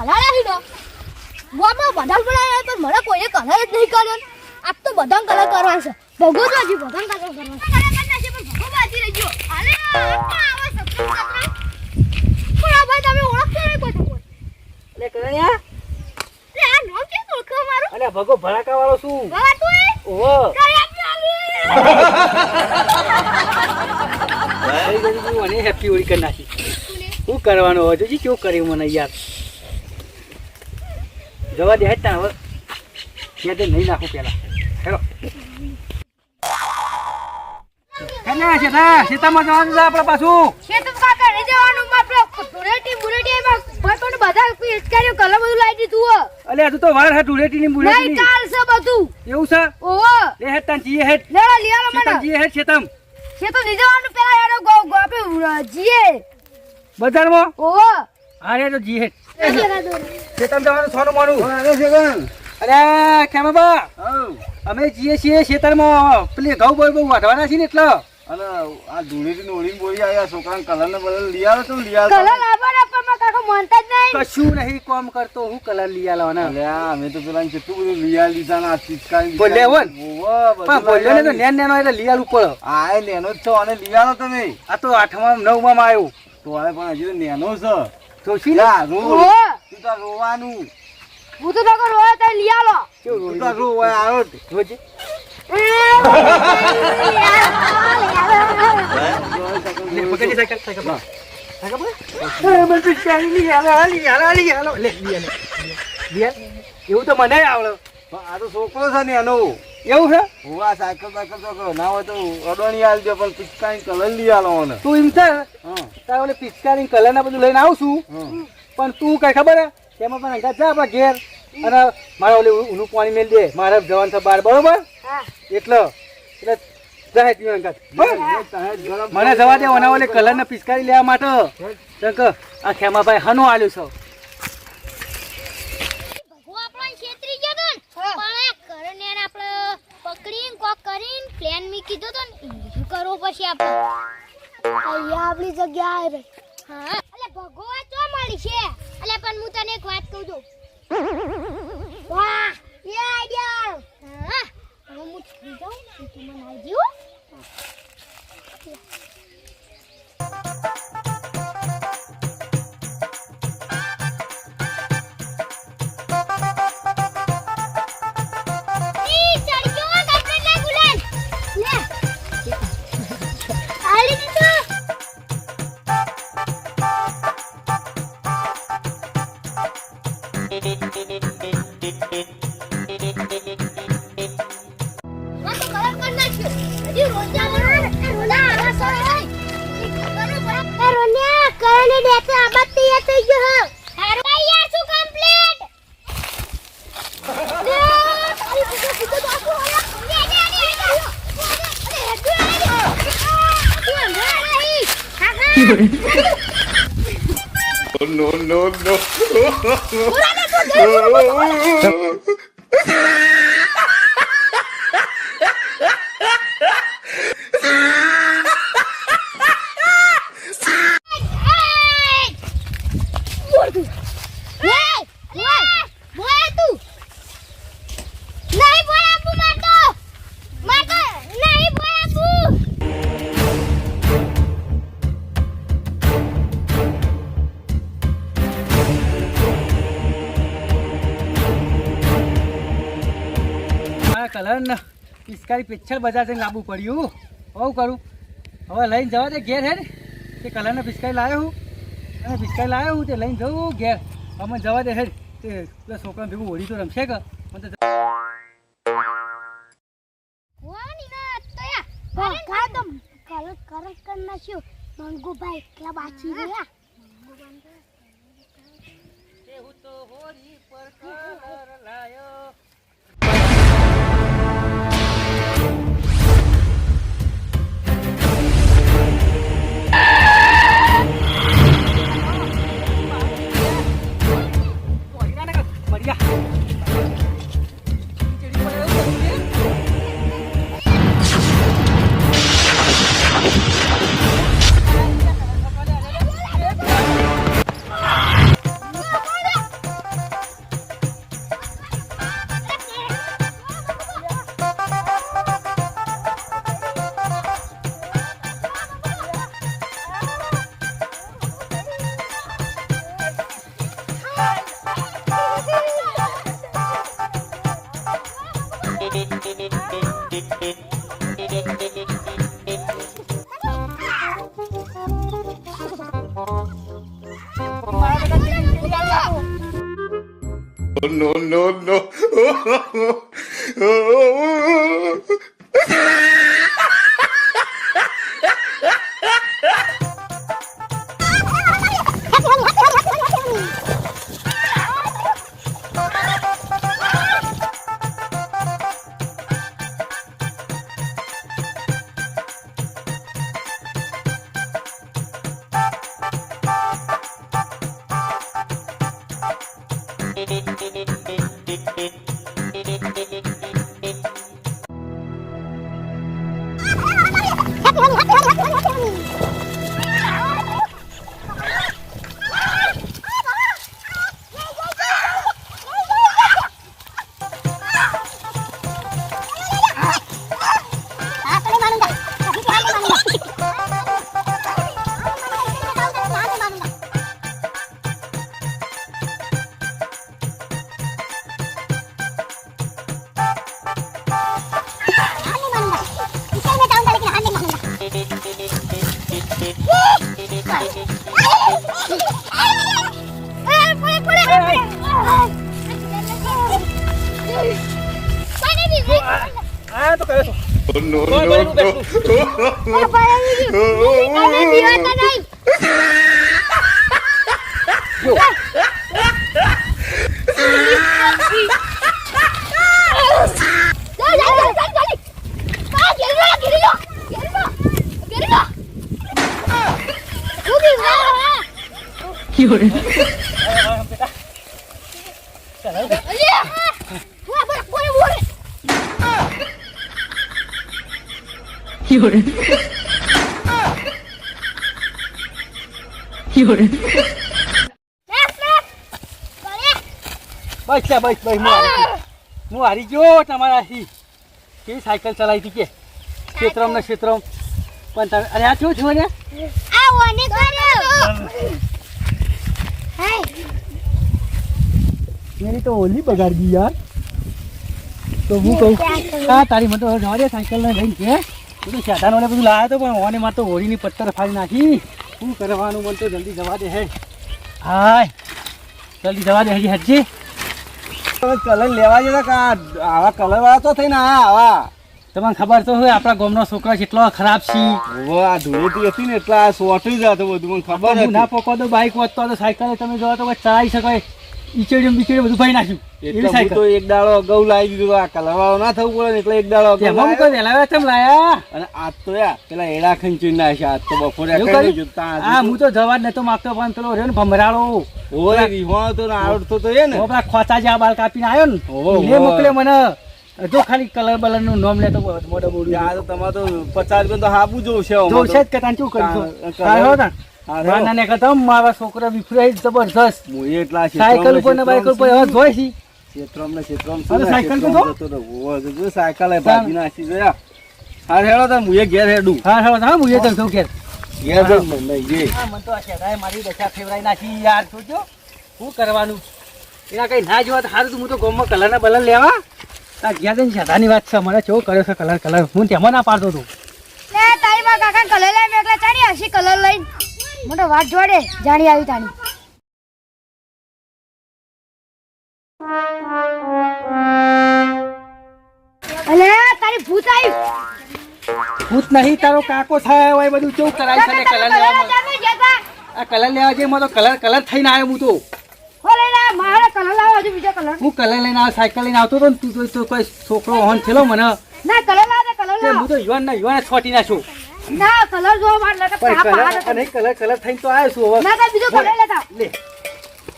પલાળ્યા છે ને ગોમાં બધા પલાળ્યા પણ મને કોઈએ કલર જ નહીં કર્યો આપ તો બધા કલર કરવા છે ભગોતરાજી બધા કલર કરવા પણ ભગો બાજી રહી ગયો અરે આવા સબસ્ક્રાઇબ કરવા પણ આ ભાઈ તમે ઓળખતો નહીં કોઈ લે કનૈયા લે આ નો કે ઓળખો મારો અલે ભગો ભડાકા વાળો શું બાબા તું ઓહો કઈ આપી મને હેપી હોળી કરી નાખી શું કરવાનું હોય જોજી કેવું કર્યું મને યાર જવા દે હેઠા હવે ત્યાં તે નહીં નાખું પેલા હેલો સીતામાં જવાનું છે આપણે પાછું ખેતર કાકા રહી જવાનું આપણે ધુરેટી મુરેટી એમાં ભાઈ બધા પિચકારીઓ કલર બધું લાવી દીધું હો અલે હજુ તો વાર હે ધૂળેટી ની મુરેટી નહીં કાલ છે બધું એવું છે ઓહો લે હેઠા જીએ હેઠ લેવા લીયાલો મને સીતમ જીએ હેઠ સીતમ ખેતર લઈ જવાનું પેલા યાર આપણે જીએ બજારમાં ઓહો હા રે તો જીએ હેઠ અરે સીતમ જવાનું સોનું મોનું અરે ખેમાબા અમે જીએ છીએ ખેતરમાં પેલી ઘઉં બહુ વાઢવાના છે ને એટલે અને આ ધૂળેટી ઓળી બોળી આવ્યા છોકરાને કલર ને બદલ લઈ આવે તો લઈ આવે કલર લાવવાના પણ માં કાકો માનતા જ નહીં કશું નહીં કોમ કરતો હું કલર લઈ આલવાના અલ્યા અમે તો પેલા કેટલું બધું લઈ આવી લીધા ને આ ચીચકારી બોલ્યા હોય ને? પણ બોલ્યો ને તો નેન નેનો એટલે લઈ આલવું પડે આ નેનો જ છો અને લઈ આવો તમે આ તો 8મા 9માં આવ્યો તો હવે પણ હજી તો નેનો છે તો શું લે યા, રો. ઓહો તું તો રોવાનું હું તો નકર રોય તો લઈ આલો કેવું તું તો રોવાય આવ્યો જ. રોજે લે પકડી સાયકલ સાયકલ હા સાયકલ એ મને ચાલી લઈ આલો લઈ આલો લે લઈ આલે એવું તો મને આવડે પણ આ તો છોકરો છે નેનો એવું છે હોવા સાયકલ બાયકલ તો ના હોય તો અડવાની આલજો પણ પિચકારી કલર લઈ આલો મને તું એમ છે હા તારે ઓલે પિચકારી કલર ના બધું લઈને આવું છું હા પણ તું કઈ ખબર હે તેમાં પણ અંગાત જા આપણા ઘેર અને મારે ઓલે ઊનું પાણી મેલ દે મારે જવાનું છે બહાર બરોબર હા એટલે જાય પીવા અંગાત મને જવા દે ઓના ઓલે કલર ને પિચકારી લેવા માટે તક આ ખેમાભાઈ હનો આલ્યું છે ભગો આપણો છેતરી ગયો તો ને પણ આ કરને આપણે પકડીને કોક કરીને પ્લાન મી કીધો તો ને ઈ કરવો પછી આપણે અહીંયા આપણી જગ્યા આવી રહી હા એટલે ભગો ચો મળી છે એટલે પણ હું તને એક વાત કહું છું વાહ એ આઈડિયા હા હવે હું થઈ જાઉં તું મને આવી જીવો No, no, no. કલર ને પિચકારી પિક્ચર બજાર જઈને લાવવું પડ્યું હું કરું હવે લઈને જવા દે ઘેર હે ને તે કલર ને પિચકારી લાવ્યો હું અને પિચકારી લાવ્યો હું તે લઈને જવું ઘેર અમે જવા દે હે તે પેલા છોકરા ભેગું હોળી તો રમશે કે મને તો કલર કરી નાખ્યો મંગુભાઈ એટલા બાકી રહ્યા હું તો હોળી પર કલર લાયો no, no, no. આ તો કરે છો No, બોલ, no, બોલ, બોલ. બસ લે, બસ હું હારી ગયો તમારાથી. કેવી સાયકલ ચલાવી હતી કે ક્ષેત્રમ ને ક્ષેત્રમ પણ તમે અરે આ શું છો ને મેરી તો ઓલી બગાડી યાર. તો હું કહું હા તારી મને તો જવા દે સાયકલ ને લઈને કે હું તો સાધાનો બધું લાવ્યો હતો પણ ઓને મારે તો હોળીની પથ્થર ફાડી નાખી. શું કરવાનું મને તો જલ્દી જવા દે હે. હાય જલ્દી જવા દે હજી હજી. કલર લેવા જતા કા આવા કલર વાળા તો થઈને આવા તમને ખબર તો હોય આપણા ગામનો છોકરો કેટલો ખરાબ છે. આ ધૂળેટી હતી ને એટલે આ સોટી જતો બધું મને ખબર હું ના હતી. પકો તો બાઇક વધતો તો સાયકલ તમે જો તો ચલાવી શકાય. ઈચડીયું બીચડીયું બધું ભાઈ નાખ્યું એટલે એવી હું સાયકલ. તો એક દાડો અગાઉ લાવી દીધું આ કલર વાળો ના થવું પડે ને એટલે એક દાડો અગાઉ તેમાં લાવ્યો. કોઈ વહેલા તેમ લાયા અને આજ તો યાર પેલા એડા ખંચી નાખ્યા આજ તો બપોરે એવું ખાઈ કર્યું? જોતા હા હું તો જવા જ નતો માંગતો પણ પેલો રહ્યો ને ભમરાળો ઓય રીવાણો તો ને આવડતો તો એ ને ઓ પેલા ખોચા જેવા બાલ કાપીને આવ્યો ને ઓહો. એને મોકલ્યો મને. જો ખાલી કલર બલર નું નામ લેતો મોઢે બોલું આ તો તમારે તો 50 રૂપિયા તો હાબુ જોશે જો છે જ કે તાન શું હા, કરીશું કલર. કાઢો ને હા, મારના ને કદમ મારા છોકરા વિફરાઈ જબરજસ્ત હું એટલા સાયકલ ઉપર ને બાઇક ઉપર હવે જોઈ છી. ક્ષેત્રમ ને ક્ષેત્રમ અરે સાયકલ તો જો. સાયકલ એ ભાજી નાખી જોયા. હા હેડો તો હું એ ઘેર હેડું હા હા હું એ જઉં ઘેર. ઘેર જઈને મને લઈ જઈએ. હા મને તો આ શેઠાએ મારી દશા ફેવરાઈ નાખી યાર. જોજો શું કરવાનું એના કઈ ના જોવા તો સારું. હું તો ગામમાં કલર ના બલર લેવા આ ગયા જઈને શેઠાની વાત છે. મને કેવો કર્યો છે કલર હું તેમાં ના પાડતો હતો. તારી માં કાકા કલર લઈને એકલા ચાડી હસી કલર લઈને મોટો વાત જોડે જાણી આવી તાણી. અલે તારી ભૂત આવી. ભૂત નહીં તારો કાકો થાય હોય બધું કેવું કરાય છે ને કલર લેવામાં. આ કલર લેવા જઈએ તો કલર થઈને આવ્યો હું તો. મારે કલર લાવો હજુ બીજો કલર. હું કલર લઈને આવ્યો સાયકલ લઈને આવતો હતો ને તું તો કોઈ છોકરો હોન થયેલો મને ના કલર લાવો કલર તે લાવો. હું તો યુવાન છોટી નાખ્યો. ના કલર જો માર લગા પણ કલર નહીં કલર થઈને તો આવ્યો છું હવે. ના તો બીજો કલર લેતા. લે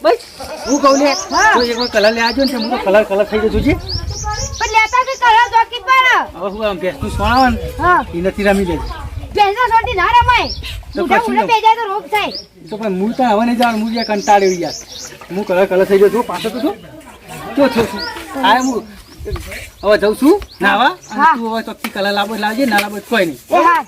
બસ હું કહું લે જો એક વાર કલર લેવા જો ને હું તો કલર થઈ ગયો જોજી. પણ લેતા કે કલર જોકી પર. હવે હું આમ ભેંસનું સોણાવે ને હા એ નથી રમી દે બેસો સોટી ના રમાય. તો મોઢા પછી ઉડે પે જાય તો રોગ થાય. તો પણ હું તો હવે નહીં જવાનું. હું જ્યાં કંટાળ્યો યાર. હું કલર થઈ ગયો છું પાછો તો છું જો છું આ હું હવે જઉં છું નાવા. અને હા. તું હવે ચોખ્ખી કલર લાવજો લાવજે ના લાવજો કોઈ નહીં. એ હા